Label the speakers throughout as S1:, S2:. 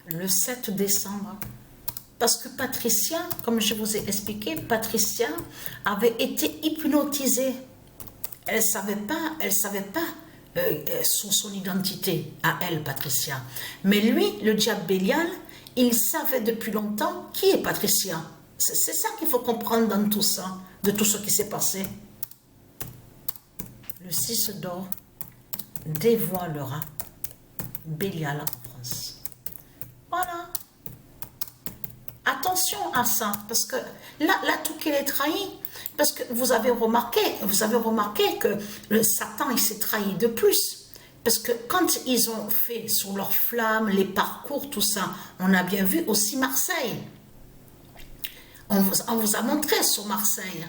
S1: le 7 décembre. Parce que Patricia, comme je vous ai expliqué, Patricia avait été hypnotisée. Elle savait pas son identité à elle, Patricia. Mais lui, le diable Bélial, il savait depuis longtemps qui est Patricia. C'est ça qu'il faut comprendre dans tout ça, de tout ce qui s'est passé. Le 6 d'or dévoilera Bélial en France. Voilà. Attention à ça, parce que là tout qu'il est trahi, parce que vous avez remarqué que le Satan, il s'est trahi de plus. Parce que quand ils ont fait sur leur flamme, les parcours, tout ça, on a bien vu aussi Marseille. On vous a montré sur Marseille.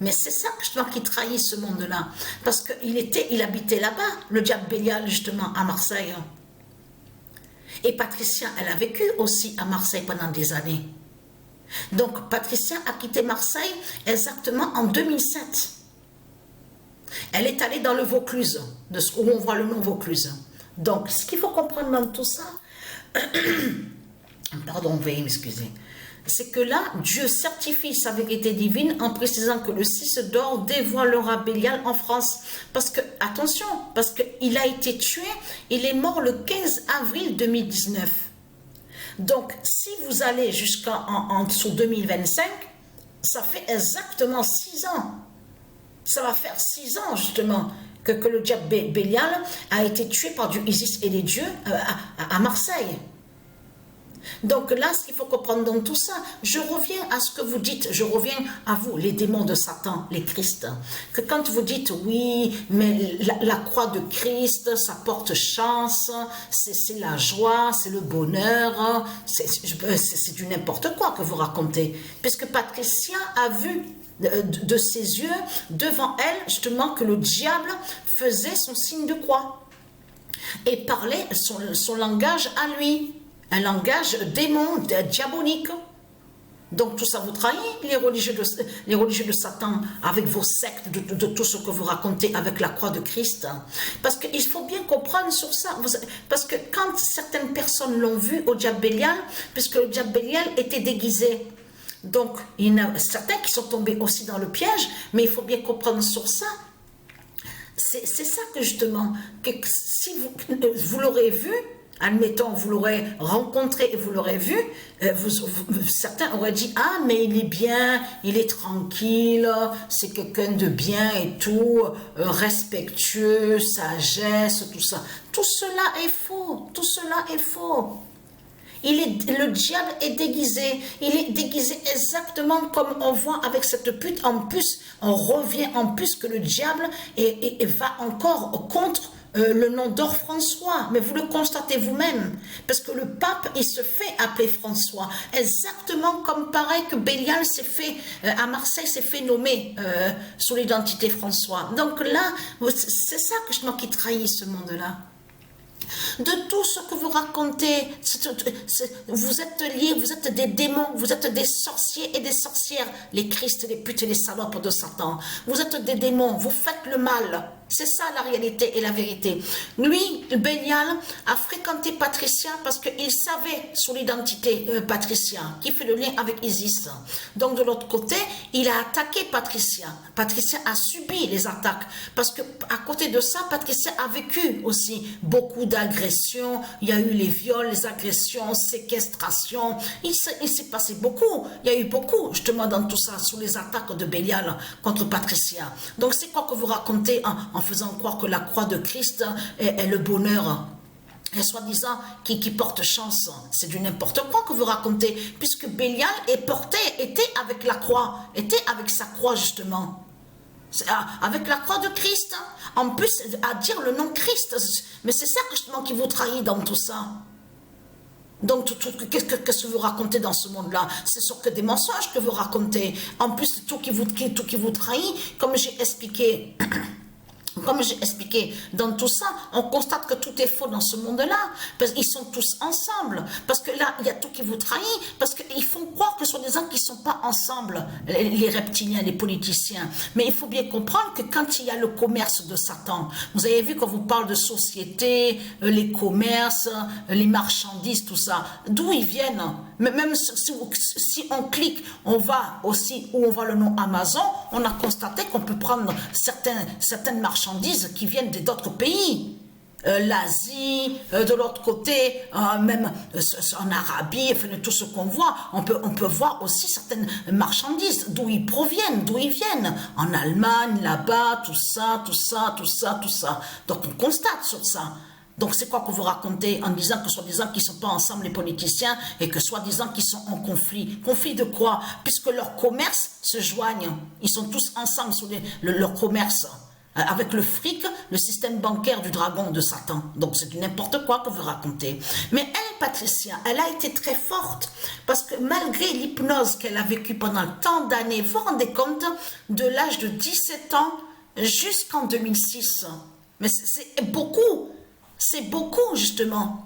S1: Mais c'est ça justement qui trahit ce monde-là. Parce qu'il habitait là-bas, le diable Bélial, justement, à Marseille. Et Patricia, elle a vécu aussi à Marseille pendant des années. Donc, Patricia a quitté Marseille exactement en 2007. Elle est allée dans le Vaucluse, où on voit le nom Vaucluse. Donc, ce qu'il faut comprendre dans tout ça, pardon, veuillez m'excuser, c'est que là, Dieu certifie sa vérité divine en précisant que le 6 d'or dévoilera Bélial en France. Parce que, attention, parce qu'il a été tué, il est mort le 15 avril 2019. Donc, si vous allez sur 2025, ça fait exactement 6 ans. Ça va faire 6 ans, justement, que le diable Bélial a été tué par du Isis et les dieux à Marseille. Donc là, ce qu'il faut comprendre dans tout ça, je reviens à ce que vous dites, je reviens à vous, les démons de Satan, les Christ, que quand vous dites oui, mais la croix de Christ, ça porte chance, c'est la joie, c'est le bonheur, c'est du n'importe quoi que vous racontez, puisque Patricia a vu de ses yeux, devant elle, justement, que le diable faisait son signe de croix et parlait son langage à lui. Un langage démon, diabolique. Donc tout ça vous trahit, les religieux de Satan, avec vos sectes, de tout ce que vous racontez avec la croix de Christ. Parce qu'il faut bien comprendre sur ça. Parce que quand certaines personnes l'ont vu au diable Bélial, puisque le diable Bélial était déguisé. Donc il y en a certains qui sont tombés aussi dans le piège, mais il faut bien comprendre sur ça. C'est ça que justement, que si vous l'aurez vu, admettons, vous l'aurez rencontré et vous l'aurez vu, certains auraient dit « Ah, mais il est bien, il est tranquille, c'est quelqu'un de bien et tout, respectueux, sagesse, tout ça. » Tout cela est faux, tout cela est faux. Le diable est déguisé, il est déguisé exactement comme on voit avec cette pute. En plus, on revient en plus que le diable va encore contre le nom d'Or François, mais vous le constatez vous-même, parce que le pape, il se fait appeler François, exactement comme pareil que Bélial s'est fait, à Marseille, s'est fait nommer sous l'identité François. Donc là, c'est ça que je qui trahit ce monde-là. De tout ce que vous racontez, vous êtes liés, vous êtes des démons, vous êtes des sorciers et des sorcières, les Christ, les putes et les salopes de Satan. Vous êtes des démons, vous faites le mal. C'est ça la réalité et la vérité. Lui, Bélial, a fréquenté Patricia parce qu'il savait sur l'identité Patricia, qui fait le lien avec Isis. Donc de l'autre côté, il a attaqué Patricia. Patricia a subi les attaques parce que à côté de ça, Patricia a vécu aussi beaucoup d'agressions. Il y a eu les viols, les agressions, séquestrations. Il s'est passé beaucoup. Il y a eu beaucoup justement dans tout ça sur les attaques de Bélial contre Patricia. Donc c'est quoi que vous racontez en faisant croire que la croix de Christ est le bonheur, et soi-disant qui porte chance. C'est du n'importe quoi que vous racontez, puisque Bélial était avec la croix, était avec sa croix justement, avec la croix de Christ, en plus à dire le nom Christ, mais c'est ça justement qui vous trahit dans tout ça. Donc, qu'est-ce que vous racontez dans ce monde-là? C'est sûr que des mensonges que vous racontez, en plus tout qui vous trahit, comme j'ai expliqué. Comme j'ai expliqué dans tout ça, on constate que tout est faux dans ce monde-là, parce qu'ils sont tous ensemble, parce que là, il y a tout qui vous trahit, parce qu'ils font croire que ce sont des gens qui ne sont pas ensemble, les reptiliens, les politiciens. Mais il faut bien comprendre que quand il y a le commerce de Satan, vous avez vu qu'on vous parle de société, les commerces, les marchandises, tout ça, d'où ils viennent? Mais même si on clique, on va aussi où on voit le nom Amazon, on a constaté qu'on peut prendre certaines marchandises qui viennent d'autres pays. L'Asie, de l'autre côté, même en Arabie, enfin, de tout ce qu'on voit, on peut voir aussi certaines marchandises, d'où ils proviennent, d'où ils viennent, en Allemagne, là-bas, tout ça. Donc on constate sur ça. Donc c'est quoi que vous racontez en disant que soi-disant qu'ils ne sont pas ensemble les politiciens et que soi-disant qu'ils sont en conflit? Conflit de quoi? Puisque leurs commerces se joignent. Ils sont tous ensemble sur leur commerce. Avec le fric, le système bancaire du dragon de Satan. Donc c'est du n'importe quoi que vous racontez. Mais elle, Patricia, elle a été très forte parce que malgré l'hypnose qu'elle a vécue pendant tant d'années, vous vous rendez compte, de l'âge de 17 ans jusqu'en 2006. Mais c'est beaucoup. C'est beaucoup, justement.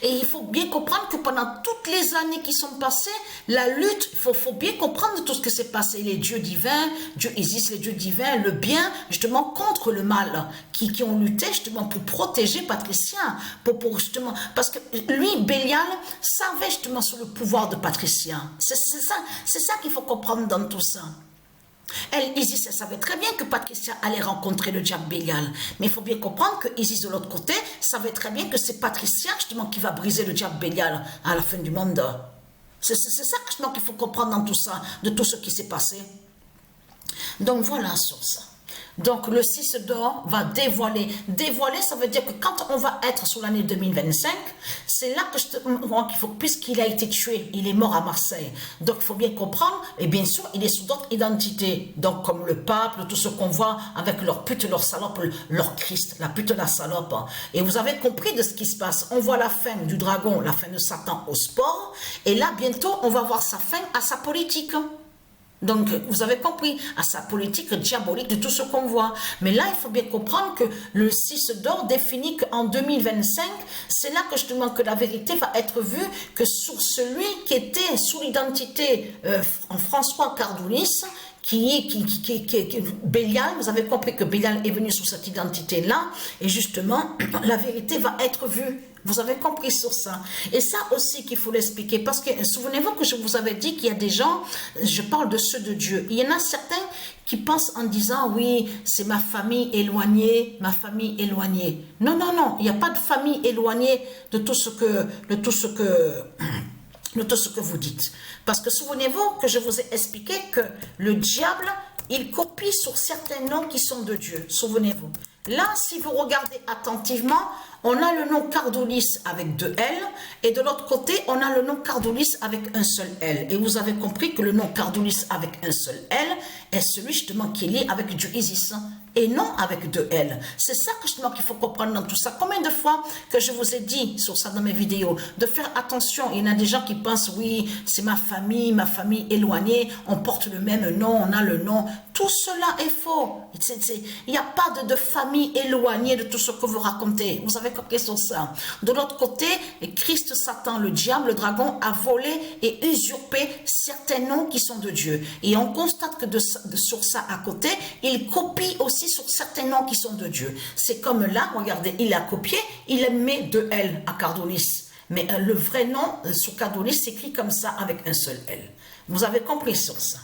S1: Et il faut bien comprendre que pendant toutes les années qui sont passées, la lutte, il faut bien comprendre tout ce qui s'est passé. Les dieux divins, Dieu Isis, les dieux divins, le bien, justement, contre le mal, qui ont lutté, justement, pour protéger Patricia. Pour justement, parce que lui, Bélial, savait, justement, sur le pouvoir de Patricia. C'est ça qu'il faut comprendre dans tout ça. Elle, Isis, elle savait très bien que Patricia allait rencontrer le diable Bélial. Mais il faut bien comprendre que Isis, de l'autre côté, savait très bien que c'est Patricia, justement, qui va briser le diable Bélial à la fin du monde. C'est ça, justement, qu'il faut comprendre dans tout ça, de tout ce qui s'est passé. Donc, voilà sur ça. Donc, le 6 d'or va dévoiler. Dévoiler, ça veut dire que quand on va être sur l'année 2025, c'est là que je te montre qu'il faut, puisqu'il a été tué, il est mort à Marseille. Donc, il faut bien comprendre, et bien sûr, il est sous d'autres identités. Donc, comme le pape, tout ce qu'on voit avec leur pute, leur salope, leur Christ, la pute, la salope. Et vous avez compris de ce qui se passe. On voit la fin du dragon, la fin de Satan au sport. Et là, bientôt, on va voir sa fin à sa politique. Donc, vous avez compris, à sa politique diabolique de tout ce qu'on voit. Mais là, il faut bien comprendre que le 6 d'or définit qu'en 2025, c'est là que justement que la vérité va être vue, que sur celui qui était sous l'identité François Cardoulis, Bélial, vous avez compris que Bélial est venu sous cette identité-là, et justement, la vérité va être vue. Vous avez compris sur ça. Et ça aussi qu'il faut l'expliquer. Parce que, souvenez-vous que je vous avais dit qu'il y a des gens, je parle de ceux de Dieu. Il y en a certains qui pensent en disant, oui, c'est ma famille éloignée, ma famille éloignée. Non, non, non, il n'y a pas de famille éloignée de tout ce que vous dites. Parce que souvenez-vous que je vous ai expliqué que le diable, il copie sur certains noms qui sont de Dieu. Souvenez-vous. Là, si vous regardez attentivement, on a le nom Cardoulis avec 2 L, et de l'autre côté, on a le nom Cardoulis avec un seul L. Et vous avez compris que le nom Cardoulis avec un seul L est celui justement qui est lié avec Dieu Isis, et non avec 2 L. C'est ça que justement qu'il faut comprendre dans tout ça. Combien de fois que je vous ai dit sur ça dans mes vidéos, de faire attention. Il y en a des gens qui pensent, oui, c'est ma famille éloignée, on porte le même nom, on a le nom. Tout cela est faux. Il n'y a pas de famille éloignée de tout ce que vous racontez. Vous avez compris sur ça. De l'autre côté, Christ, Satan, le diable, le dragon a volé et usurpé certains noms qui sont de Dieu. Et on constate que sur ça à côté, il copie aussi sur certains noms qui sont de Dieu. C'est comme là, regardez, il a copié, il met 2 L à Cardoulis. Mais le vrai nom sur Cardoulis s'écrit comme ça avec un seul L. Vous avez compris sur ça.